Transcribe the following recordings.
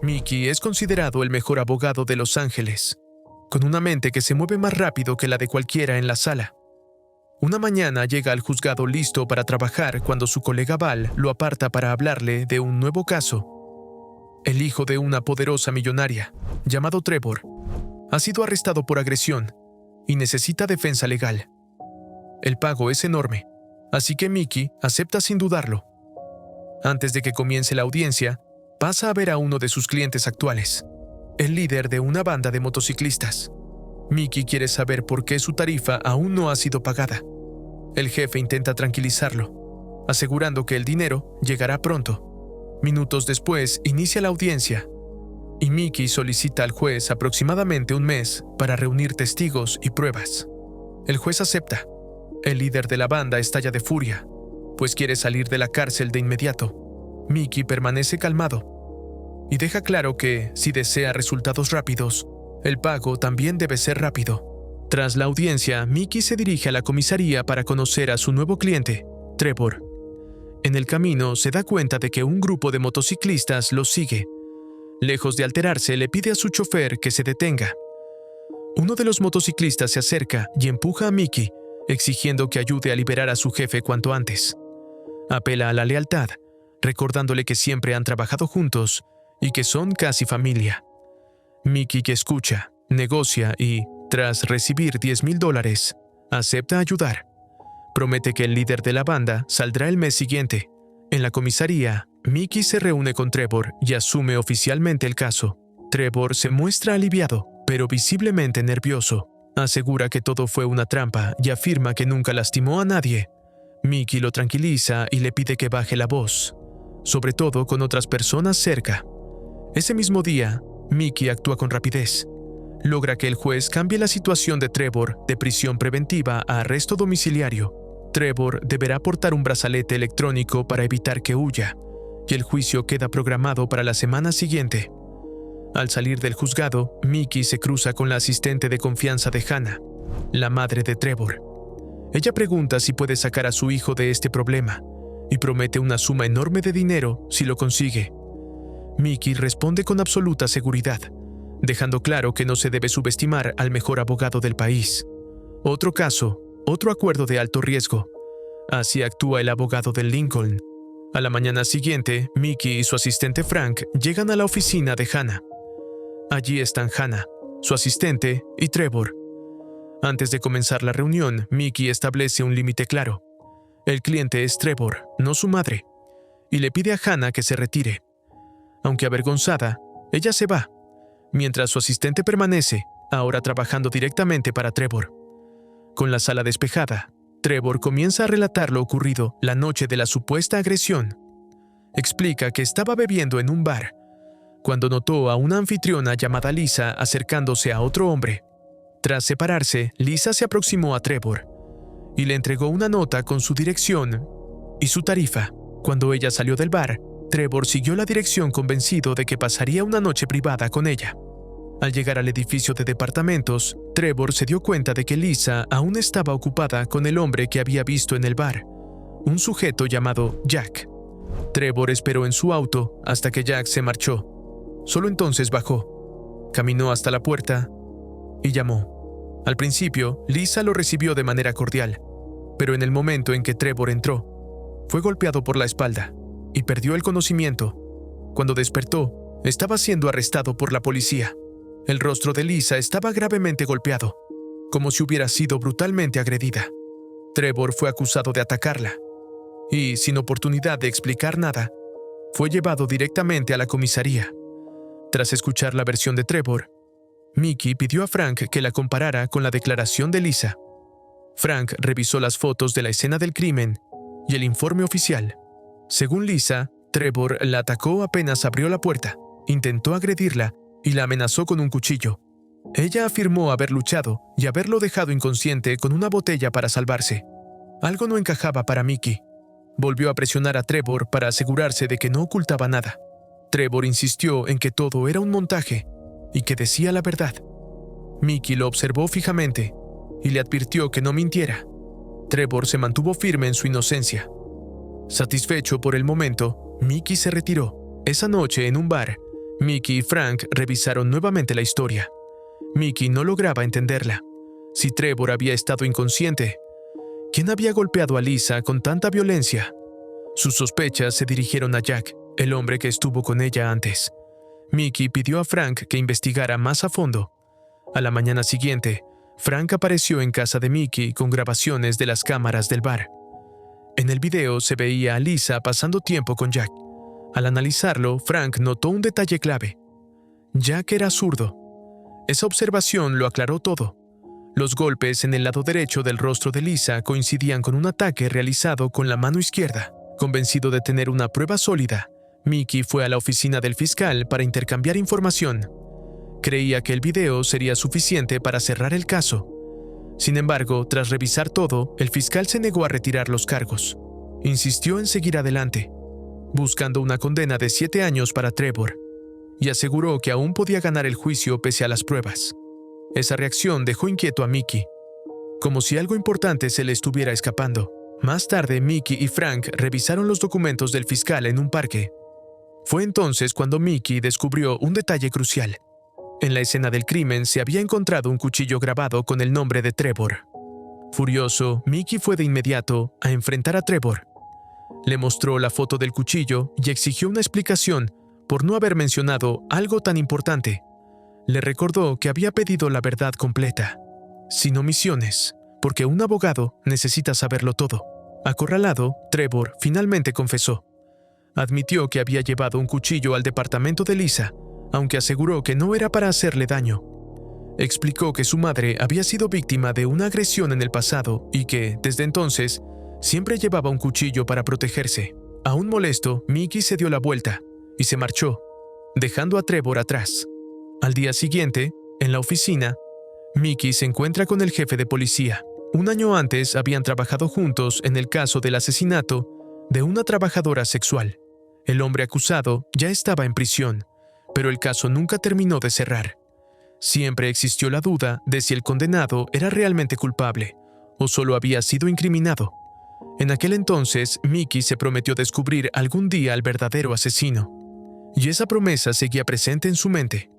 Mickey es considerado el mejor abogado de Los Ángeles, con una mente que se mueve más rápido que la de cualquiera en la sala. Una mañana llega al juzgado listo para trabajar cuando su colega Val lo aparta para hablarle de un nuevo caso. El hijo de una poderosa millonaria, llamado Trevor, ha sido arrestado por agresión y necesita defensa legal. El pago es enorme, así que Mickey acepta sin dudarlo. Antes de que comience la audiencia, pasa a ver a uno de sus clientes actuales, el líder de una banda de motociclistas. Mickey quiere saber por qué su tarifa aún no ha sido pagada. El jefe intenta tranquilizarlo, asegurando que el dinero llegará pronto. Minutos después, inicia la audiencia, y Mickey solicita al juez aproximadamente un mes para reunir testigos y pruebas. El juez acepta. El líder de la banda estalla de furia, pues quiere salir de la cárcel de inmediato. Mickey permanece calmado y deja claro que, si desea resultados rápidos, el pago también debe ser rápido. Tras la audiencia, Mickey se dirige a la comisaría para conocer a su nuevo cliente, Trevor. En el camino se da cuenta de que un grupo de motociclistas lo sigue. Lejos de alterarse, le pide a su chofer que se detenga. Uno de los motociclistas se acerca y empuja a Mickey, exigiendo que ayude a liberar a su jefe cuanto antes. Apela a la lealtad, recordándole que siempre han trabajado juntos y que son casi familia. Mickey, que escucha, negocia y, tras recibir $10,000, acepta ayudar. Promete que el líder de la banda saldrá el mes siguiente. En la comisaría, Mickey se reúne con Trevor y asume oficialmente el caso. Trevor se muestra aliviado, pero visiblemente nervioso. Asegura que todo fue una trampa y afirma que nunca lastimó a nadie. Mickey lo tranquiliza y le pide que baje la voz, sobre todo con otras personas cerca. Ese mismo día, Mickey actúa con rapidez. Logra que el juez cambie la situación de Trevor de prisión preventiva a arresto domiciliario. Trevor deberá portar un brazalete electrónico para evitar que huya, y el juicio queda programado para la semana siguiente. Al salir del juzgado, Mickey se cruza con la asistente de confianza de Hannah, la madre de Trevor. Ella pregunta si puede sacar a su hijo de este problema y promete una suma enorme de dinero si lo consigue. Mickey responde con absoluta seguridad, dejando claro que no se debe subestimar al mejor abogado del país. Otro caso, otro acuerdo de alto riesgo. Así actúa el abogado del Lincoln. A la mañana siguiente, Mickey y su asistente Frank llegan a la oficina de Hannah. Allí están Hannah, su asistente y Trevor. Antes de comenzar la reunión, Mickey establece un límite claro. El cliente es Trevor, no su madre, y le pide a Hannah que se retire. Aunque avergonzada, ella se va, mientras su asistente permanece, ahora trabajando directamente para Trevor. Con la sala despejada, Trevor comienza a relatar lo ocurrido la noche de la supuesta agresión. Explica que estaba bebiendo en un bar, cuando notó a una anfitriona llamada Lisa acercándose a otro hombre. Tras separarse, Lisa se aproximó a Trevor y le entregó una nota con su dirección y su tarifa. Cuando ella salió del bar, Trevor siguió la dirección convencido de que pasaría una noche privada con ella. Al llegar al edificio de departamentos, Trevor se dio cuenta de que Lisa aún estaba ocupada con el hombre que había visto en el bar, un sujeto llamado Jack. Trevor esperó en su auto hasta que Jack se marchó. Solo entonces bajó, caminó hasta la puerta y llamó. Al principio, Lisa lo recibió de manera cordial, pero en el momento en que Trevor entró, fue golpeado por la espalda y perdió el conocimiento. Cuando despertó, estaba siendo arrestado por la policía. El rostro de Lisa estaba gravemente golpeado, como si hubiera sido brutalmente agredida. Trevor fue acusado de atacarla, y, sin oportunidad de explicar nada, fue llevado directamente a la comisaría. Tras escuchar la versión de Trevor, Mickey pidió a Frank que la comparara con la declaración de Lisa. Frank revisó las fotos de la escena del crimen y el informe oficial. Según Lisa, Trevor la atacó apenas abrió la puerta, intentó agredirla y la amenazó con un cuchillo. Ella afirmó haber luchado y haberlo dejado inconsciente con una botella para salvarse. Algo no encajaba para Mickey. Volvió a presionar a Trevor para asegurarse de que no ocultaba nada. Trevor insistió en que todo era un montaje y que decía la verdad. Mickey lo observó fijamente y le advirtió que no mintiera. Trevor se mantuvo firme en su inocencia. Satisfecho por el momento, Mickey se retiró. Esa noche, en un bar, Mickey y Frank revisaron nuevamente la historia. Mickey no lograba entenderla. Si Trevor había estado inconsciente, ¿quién había golpeado a Lisa con tanta violencia? Sus sospechas se dirigieron a Jack, el hombre que estuvo con ella antes. Mickey pidió a Frank que investigara más a fondo. A la mañana siguiente, Frank apareció en casa de Mickey con grabaciones de las cámaras del bar. En el video se veía a Lisa pasando tiempo con Jack. Al analizarlo, Frank notó un detalle clave. Jack era zurdo. Esa observación lo aclaró todo. Los golpes en el lado derecho del rostro de Lisa coincidían con un ataque realizado con la mano izquierda. Convencido de tener una prueba sólida, Mickey fue a la oficina del fiscal para intercambiar información. Creía que el video sería suficiente para cerrar el caso. Sin embargo, tras revisar todo, el fiscal se negó a retirar los cargos. Insistió en seguir adelante, buscando una condena de 7 años para Trevor, y aseguró que aún podía ganar el juicio pese a las pruebas. Esa reacción dejó inquieto a Mickey, como si algo importante se le estuviera escapando. Más tarde, Mickey y Frank revisaron los documentos del fiscal en un parque. Fue entonces cuando Mickey descubrió un detalle crucial. En la escena del crimen se había encontrado un cuchillo grabado con el nombre de Trevor. Furioso, Mickey fue de inmediato a enfrentar a Trevor. Le mostró la foto del cuchillo y exigió una explicación por no haber mencionado algo tan importante. Le recordó que había pedido la verdad completa, sin omisiones, porque un abogado necesita saberlo todo. Acorralado, Trevor finalmente confesó. Admitió que había llevado un cuchillo al departamento de Lisa, aunque aseguró que no era para hacerle daño. Explicó que su madre había sido víctima de una agresión en el pasado y que, desde entonces, siempre llevaba un cuchillo para protegerse. Aún molesto, Mickey se dio la vuelta y se marchó, dejando a Trevor atrás. Al día siguiente, en la oficina, Mickey se encuentra con el jefe de policía. Un año antes habían trabajado juntos en el caso del asesinato de una trabajadora sexual. El hombre acusado ya estaba en prisión, pero el caso nunca terminó de cerrar. Siempre existió la duda de si el condenado era realmente culpable o solo había sido incriminado. En aquel entonces, Mickey se prometió descubrir algún día al verdadero asesino, y esa promesa seguía presente en su mente.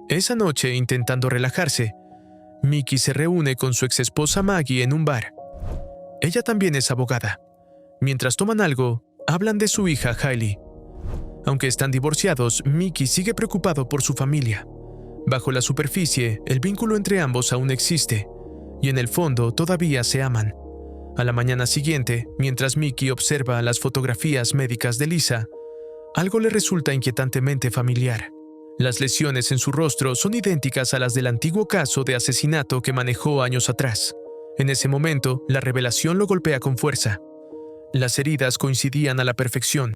Esa noche, intentando relajarse, Mickey se reúne con su exesposa Maggie en un bar. Ella también es abogada. Mientras toman algo, hablan de su hija Hailey. Aunque están divorciados, Mickey sigue preocupado por su familia. Bajo la superficie, el vínculo entre ambos aún existe, y en el fondo todavía se aman. A la mañana siguiente, mientras Mickey observa las fotografías médicas de Lisa, algo le resulta inquietantemente familiar. Las lesiones en su rostro son idénticas a las del antiguo caso de asesinato que manejó años atrás. En ese momento, la revelación lo golpea con fuerza. Las heridas coincidían a la perfección,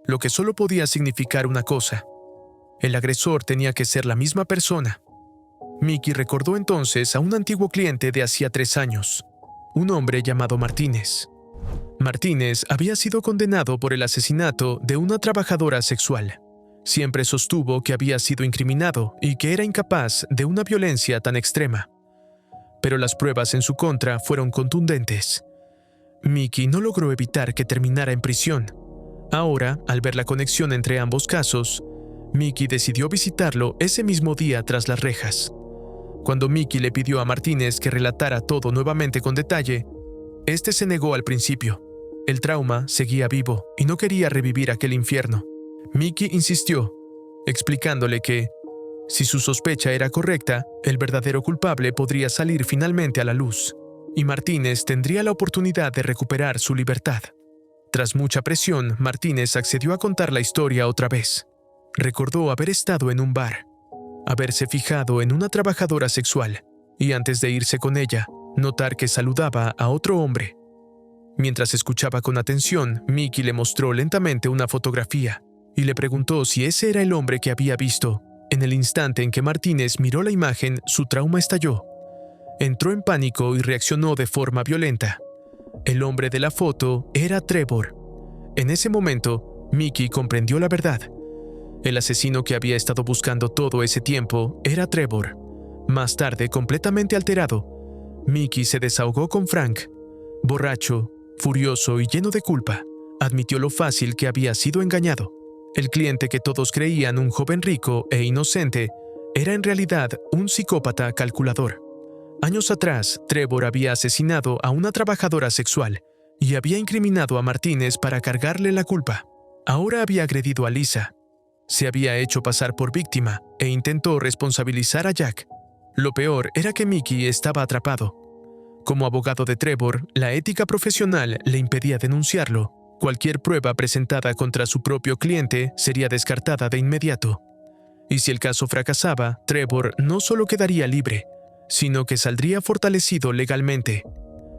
lo que solo podía significar una cosa: el agresor tenía que ser la misma persona. Mickey recordó entonces a un antiguo cliente de hacía 3 años, un hombre llamado Martínez. Martínez había sido condenado por el asesinato de una trabajadora sexual. Siempre sostuvo que había sido incriminado y que era incapaz de una violencia tan extrema. Pero las pruebas en su contra fueron contundentes. Mickey no logró evitar que terminara en prisión. Ahora, al ver la conexión entre ambos casos, Mickey decidió visitarlo ese mismo día tras las rejas. Cuando Mickey le pidió a Martínez que relatara todo nuevamente con detalle, este se negó al principio. El trauma seguía vivo y no quería revivir aquel infierno. Mickey insistió, explicándole que, si su sospecha era correcta, el verdadero culpable podría salir finalmente a la luz, y Martínez tendría la oportunidad de recuperar su libertad. Tras mucha presión, Martínez accedió a contar la historia otra vez. Recordó haber estado en un bar, haberse fijado en una trabajadora sexual, y antes de irse con ella, notar que saludaba a otro hombre. Mientras escuchaba con atención, Mickey le mostró lentamente una fotografía y le preguntó si ese era el hombre que había visto. En el instante en que Martínez miró la imagen, su trauma estalló. Entró en pánico y reaccionó de forma violenta. El hombre de la foto era Trevor. En ese momento, Mickey comprendió la verdad. El asesino que había estado buscando todo ese tiempo era Trevor. Más tarde, completamente alterado, Mickey se desahogó con Frank. Borracho, furioso y lleno de culpa, admitió lo fácil que había sido engañado. El cliente que todos creían un joven rico e inocente era en realidad un psicópata calculador. Años atrás, Trevor había asesinado a una trabajadora sexual y había incriminado a Martínez para cargarle la culpa. Ahora había agredido a Lisa. Se había hecho pasar por víctima e intentó responsabilizar a Jack. Lo peor era que Mickey estaba atrapado. Como abogado de Trevor, la ética profesional le impedía denunciarlo. Cualquier prueba presentada contra su propio cliente sería descartada de inmediato. Y si el caso fracasaba, Trevor no solo quedaría libre, sino que saldría fortalecido legalmente,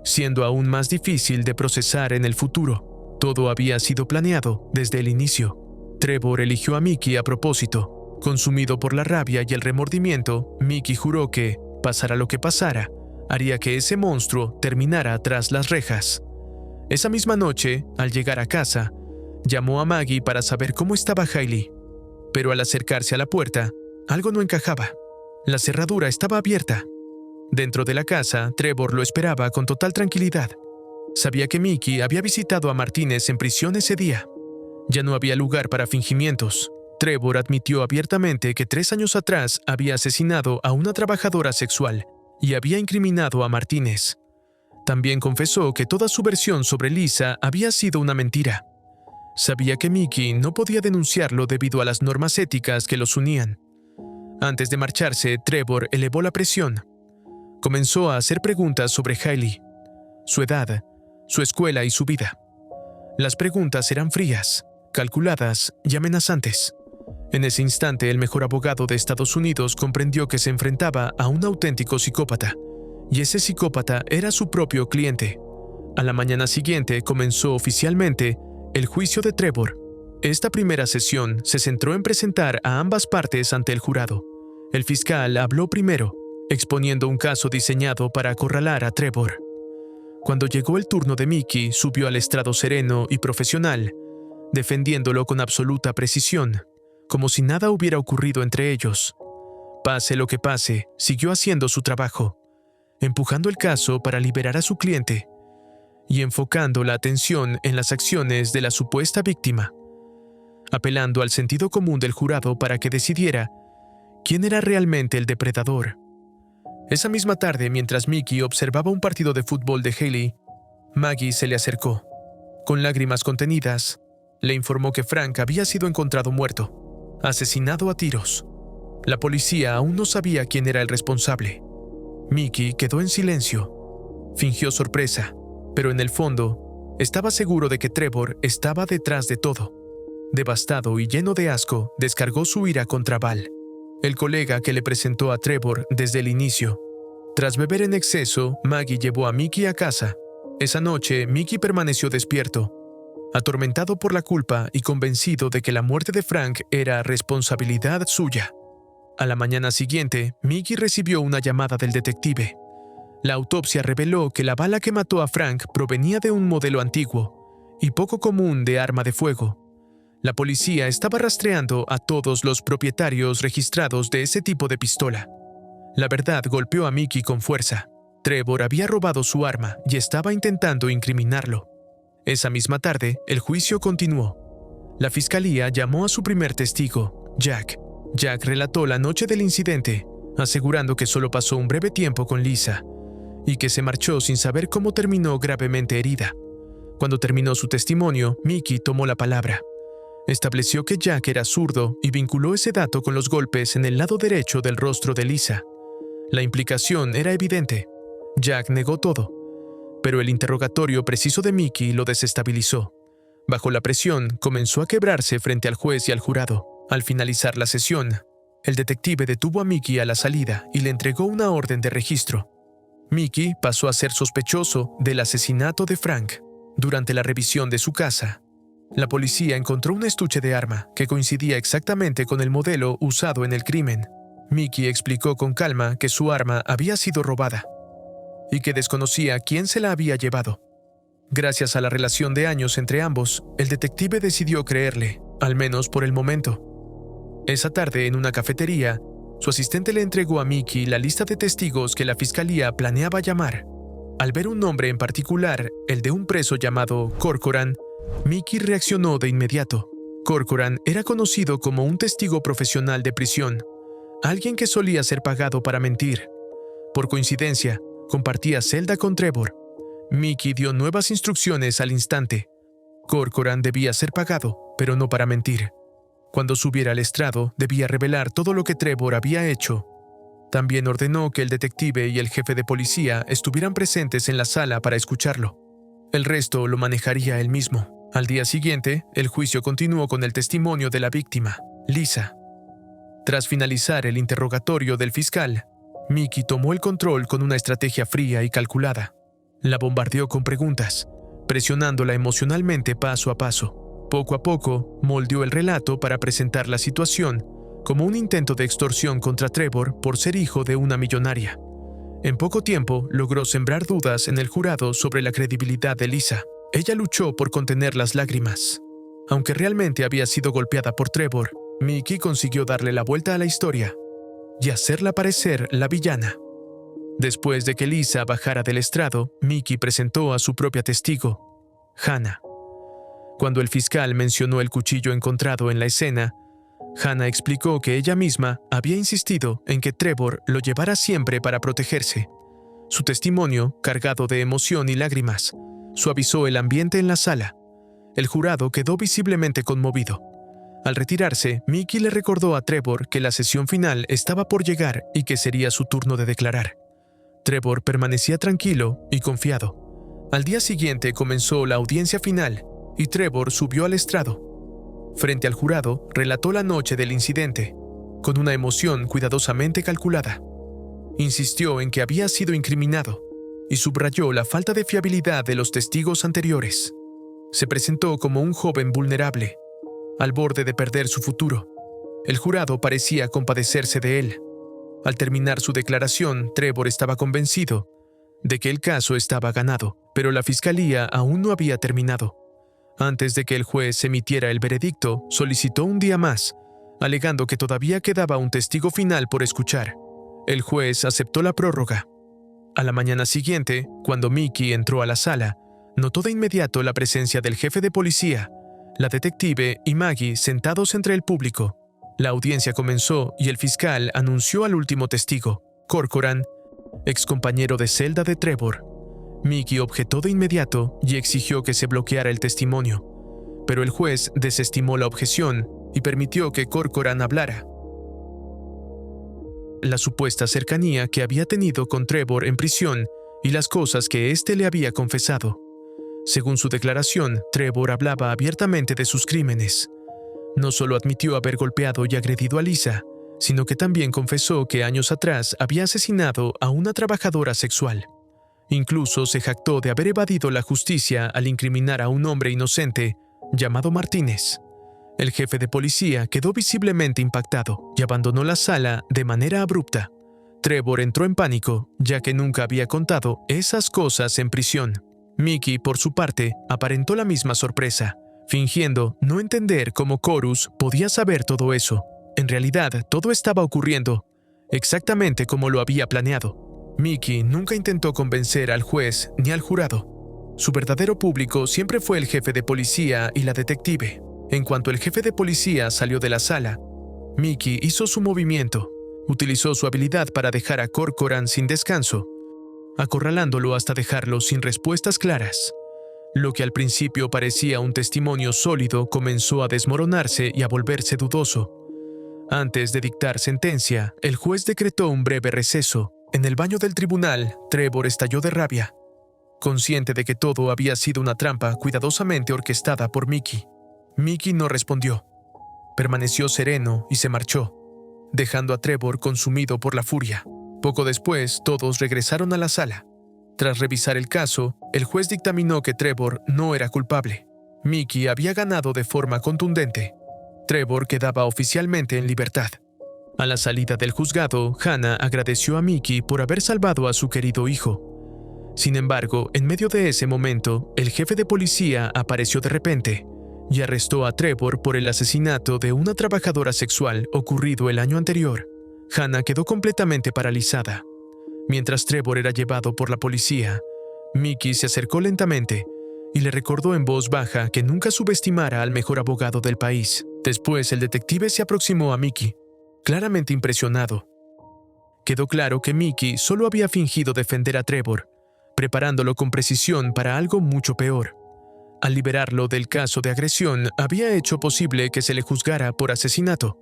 siendo aún más difícil de procesar en el futuro. Todo había sido planeado desde el inicio. Trevor eligió a Mickey a propósito. Consumido por la rabia y el remordimiento, Mickey juró que, pasara lo que pasara, haría que ese monstruo terminara tras las rejas. Esa misma noche, al llegar a casa, llamó a Maggie para saber cómo estaba Hailey. Pero al acercarse a la puerta, algo no encajaba. La cerradura estaba abierta. Dentro de la casa, Trevor lo esperaba con total tranquilidad. Sabía que Mickey había visitado a Martínez en prisión ese día. Ya no había lugar para fingimientos. Trevor admitió abiertamente que 3 años atrás había asesinado a una trabajadora sexual y había incriminado a Martínez. También confesó que toda su versión sobre Lisa había sido una mentira. Sabía que Mickey no podía denunciarlo debido a las normas éticas que los unían. Antes de marcharse, Trevor elevó la presión. Comenzó a hacer preguntas sobre Hailey, su edad, su escuela y su vida. Las preguntas eran frías, calculadas y amenazantes. En ese instante, el mejor abogado de Estados Unidos comprendió que se enfrentaba a un auténtico psicópata, y ese psicópata era su propio cliente. A la mañana siguiente comenzó oficialmente el juicio de Trevor. Esta primera sesión se centró en presentar a ambas partes ante el jurado. El fiscal habló primero, exponiendo un caso diseñado para acorralar a Trevor. Cuando llegó el turno de Mickey, subió al estrado sereno y profesional, defendiéndolo con absoluta precisión, como si nada hubiera ocurrido entre ellos. Pase lo que pase, siguió haciendo su trabajo, empujando el caso para liberar a su cliente y enfocando la atención en las acciones de la supuesta víctima, apelando al sentido común del jurado para que decidiera quién era realmente el depredador. Esa misma tarde, mientras Mickey observaba un partido de fútbol de Hailey, Maggie se le acercó. Con lágrimas contenidas, le informó que Frank había sido encontrado muerto, asesinado a tiros. La policía aún no sabía quién era el responsable. Mickey quedó en silencio. Fingió sorpresa, pero en el fondo, estaba seguro de que Trevor estaba detrás de todo. Devastado y lleno de asco, descargó su ira contra Val, el colega que le presentó a Trevor desde el inicio. Tras beber en exceso, Maggie llevó a Mickey a casa. Esa noche, Mickey permaneció despierto, atormentado por la culpa y convencido de que la muerte de Frank era responsabilidad suya. A la mañana siguiente, Mickey recibió una llamada del detective. La autopsia reveló que la bala que mató a Frank provenía de un modelo antiguo y poco común de arma de fuego. La policía estaba rastreando a todos los propietarios registrados de ese tipo de pistola. La verdad golpeó a Mickey con fuerza. Trevor había robado su arma y estaba intentando incriminarlo. Esa misma tarde, el juicio continuó. La fiscalía llamó a su primer testigo, Jack. Jack relató la noche del incidente, asegurando que solo pasó un breve tiempo con Lisa y que se marchó sin saber cómo terminó gravemente herida. Cuando terminó su testimonio, Mickey tomó la palabra. Estableció que Jack era zurdo y vinculó ese dato con los golpes en el lado derecho del rostro de Lisa. La implicación era evidente. Jack negó todo, pero el interrogatorio preciso de Mickey lo desestabilizó. Bajo la presión, comenzó a quebrarse frente al juez y al jurado. Al finalizar la sesión, el detective detuvo a Mickey a la salida y le entregó una orden de registro. Mickey pasó a ser sospechoso del asesinato de Frank. Durante la revisión de su casa, la policía encontró un estuche de arma que coincidía exactamente con el modelo usado en el crimen. Mickey explicó con calma que su arma había sido robada y que desconocía quién se la había llevado. Gracias a la relación de años entre ambos, el detective decidió creerle, al menos por el momento. Esa tarde, en una cafetería, su asistente le entregó a Mickey la lista de testigos que la fiscalía planeaba llamar. Al ver un nombre en particular, el de un preso llamado Corcoran, Mickey reaccionó de inmediato. Corcoran era conocido como un testigo profesional de prisión, alguien que solía ser pagado para mentir. Por coincidencia, compartía celda con Trevor. Mickey dio nuevas instrucciones al instante. Corcoran debía ser pagado, pero no para mentir. Cuando subiera al estrado, debía revelar todo lo que Trevor había hecho. También ordenó que el detective y el jefe de policía estuvieran presentes en la sala para escucharlo. El resto lo manejaría él mismo. Al día siguiente, el juicio continuó con el testimonio de la víctima, Lisa. Tras finalizar el interrogatorio del fiscal, Mickey tomó el control con una estrategia fría y calculada. La bombardeó con preguntas, presionándola emocionalmente paso a paso. Poco a poco, moldeó el relato para presentar la situación como un intento de extorsión contra Trevor por ser hijo de una millonaria. En poco tiempo, logró sembrar dudas en el jurado sobre la credibilidad de Lisa. Ella luchó por contener las lágrimas. Aunque realmente había sido golpeada por Trevor, Mickey consiguió darle la vuelta a la historia y hacerla parecer la villana. Después de que Lisa bajara del estrado, Mickey presentó a su propia testigo, Hannah. Cuando el fiscal mencionó el cuchillo encontrado en la escena, Hannah explicó que ella misma había insistido en que Trevor lo llevara siempre para protegerse. Su testimonio, cargado de emoción y lágrimas, suavizó el ambiente en la sala. El jurado quedó visiblemente conmovido. Al retirarse, Mickey le recordó a Trevor que la sesión final estaba por llegar y que sería su turno de declarar. Trevor permanecía tranquilo y confiado. Al día siguiente comenzó la audiencia final y Trevor subió al estrado. Frente al jurado, relató la noche del incidente, con una emoción cuidadosamente calculada. Insistió en que había sido incriminado y subrayó la falta de fiabilidad de los testigos anteriores. Se presentó como un joven vulnerable, al borde de perder su futuro. El jurado parecía compadecerse de él. Al terminar su declaración, Trevor estaba convencido de que el caso estaba ganado, pero la fiscalía aún no había terminado. Antes de que el juez emitiera el veredicto, solicitó un día más, alegando que todavía quedaba un testigo final por escuchar. El juez aceptó la prórroga. A la mañana siguiente, cuando Mickey entró a la sala, notó de inmediato la presencia del jefe de policía, la detective y Maggie sentados entre el público. La audiencia comenzó y el fiscal anunció al último testigo, Corcoran, excompañero de celda de Trevor. Mickey objetó de inmediato y exigió que se bloqueara el testimonio, pero el juez desestimó la objeción y permitió que Corcoran hablara. La supuesta cercanía que había tenido con Trevor en prisión y las cosas que éste le había confesado. Según su declaración, Trevor hablaba abiertamente de sus crímenes. No solo admitió haber golpeado y agredido a Lisa, sino que también confesó que años atrás había asesinado a una trabajadora sexual. Incluso se jactó de haber evadido la justicia al incriminar a un hombre inocente llamado Martínez. El jefe de policía quedó visiblemente impactado y abandonó la sala de manera abrupta. Trevor entró en pánico, ya que nunca había contado esas cosas en prisión. Mickey, por su parte, aparentó la misma sorpresa, fingiendo no entender cómo Corus podía saber todo eso. En realidad, todo estaba ocurriendo exactamente como lo había planeado. Mickey nunca intentó convencer al juez ni al jurado. Su verdadero público siempre fue el jefe de policía y la detective. En cuanto el jefe de policía salió de la sala, Mickey hizo su movimiento. Utilizó su habilidad para dejar a Corcoran sin descanso, acorralándolo hasta dejarlo sin respuestas claras. Lo que al principio parecía un testimonio sólido comenzó a desmoronarse y a volverse dudoso. Antes de dictar sentencia, el juez decretó un breve receso. En el baño del tribunal, Trevor estalló de rabia, consciente de que todo había sido una trampa cuidadosamente orquestada por Mickey. Mickey no respondió. Permaneció sereno y se marchó, dejando a Trevor consumido por la furia. Poco después, todos regresaron a la sala. Tras revisar el caso, el juez dictaminó que Trevor no era culpable. Mickey había ganado de forma contundente. Trevor quedaba oficialmente en libertad. A la salida del juzgado, Hannah agradeció a Mickey por haber salvado a su querido hijo. Sin embargo, en medio de ese momento, el jefe de policía apareció de repente y arrestó a Trevor por el asesinato de una trabajadora sexual ocurrido el año anterior. Hannah quedó completamente paralizada. Mientras Trevor era llevado por la policía, Mickey se acercó lentamente y le recordó en voz baja que nunca subestimara al mejor abogado del país. Después, el detective se aproximó a Mickey, claramente impresionado. Quedó claro que Mickey solo había fingido defender a Trevor, preparándolo con precisión para algo mucho peor. Al liberarlo del caso de agresión, había hecho posible que se le juzgara por asesinato.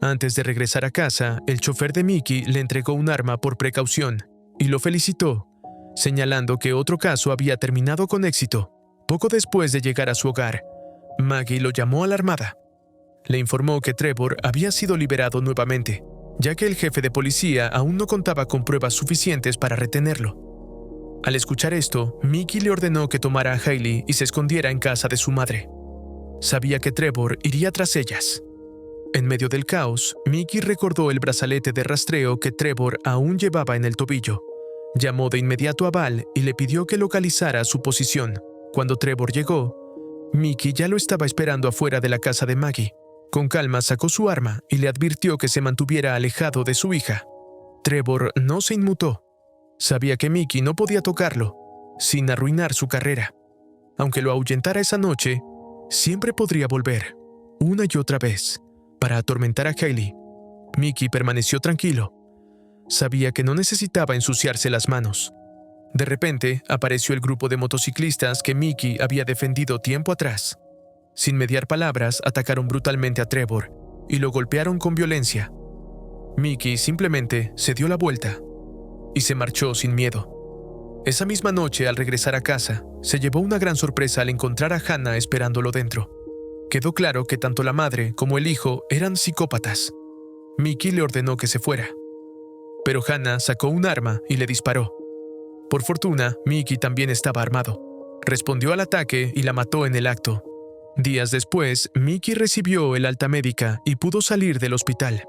Antes de regresar a casa, el chofer de Mickey le entregó un arma por precaución y lo felicitó, señalando que otro caso había terminado con éxito. Poco después de llegar a su hogar, Maggie lo llamó alarmada. Le informó que Trevor había sido liberado nuevamente, ya que el jefe de policía aún no contaba con pruebas suficientes para retenerlo. Al escuchar esto, Mickey le ordenó que tomara a Hailey y se escondiera en casa de su madre. Sabía que Trevor iría tras ellas. En medio del caos, Mickey recordó el brazalete de rastreo que Trevor aún llevaba en el tobillo. Llamó de inmediato a Val y le pidió que localizara su posición. Cuando Trevor llegó, Mickey ya lo estaba esperando afuera de la casa de Maggie. Con calma sacó su arma y le advirtió que se mantuviera alejado de su hija. Trevor no se inmutó. Sabía que Mickey no podía tocarlo, sin arruinar su carrera. Aunque lo ahuyentara esa noche, siempre podría volver, una y otra vez, para atormentar a Hailey. Mickey permaneció tranquilo. Sabía que no necesitaba ensuciarse las manos. De repente, apareció el grupo de motociclistas que Mickey había defendido tiempo atrás. Sin mediar palabras, atacaron brutalmente a Trevor y lo golpearon con violencia. Mickey simplemente se dio la vuelta y se marchó sin miedo. Esa misma noche, al regresar a casa, se llevó una gran sorpresa al encontrar a Hannah esperándolo dentro. Quedó claro que tanto la madre como el hijo eran psicópatas. Mickey le ordenó que se fuera, pero Hannah sacó un arma y le disparó. Por fortuna, Mickey también estaba armado. Respondió al ataque y la mató en el acto. Días después, Mickey recibió el alta médica y pudo salir del hospital.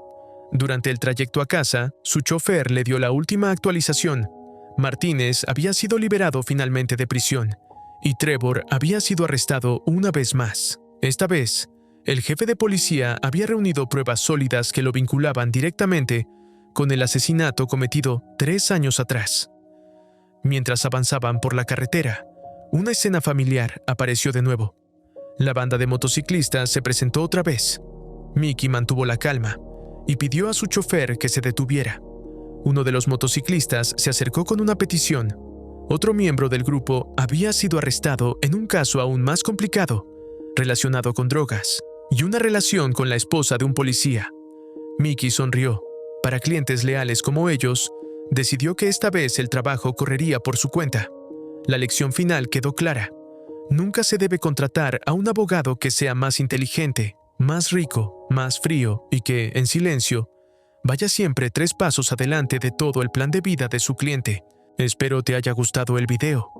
Durante el trayecto a casa, su chofer le dio la última actualización. Martínez había sido liberado finalmente de prisión y Trevor había sido arrestado una vez más. Esta vez, el jefe de policía había reunido pruebas sólidas que lo vinculaban directamente con el asesinato cometido 3 años atrás. Mientras avanzaban por la carretera, una escena familiar apareció de nuevo. La banda de motociclistas se presentó otra vez. Mickey mantuvo la calma y pidió a su chofer que se detuviera. Uno de los motociclistas se acercó con una petición. Otro miembro del grupo había sido arrestado en un caso aún más complicado, relacionado con drogas y una relación con la esposa de un policía. Mickey sonrió. Para clientes leales como ellos, decidió que esta vez el trabajo correría por su cuenta. La lección final quedó clara. Nunca se debe contratar a un abogado que sea más inteligente, más rico, más frío y que, en silencio, vaya siempre 3 pasos adelante de todo el plan de vida de su cliente. Espero te haya gustado el video.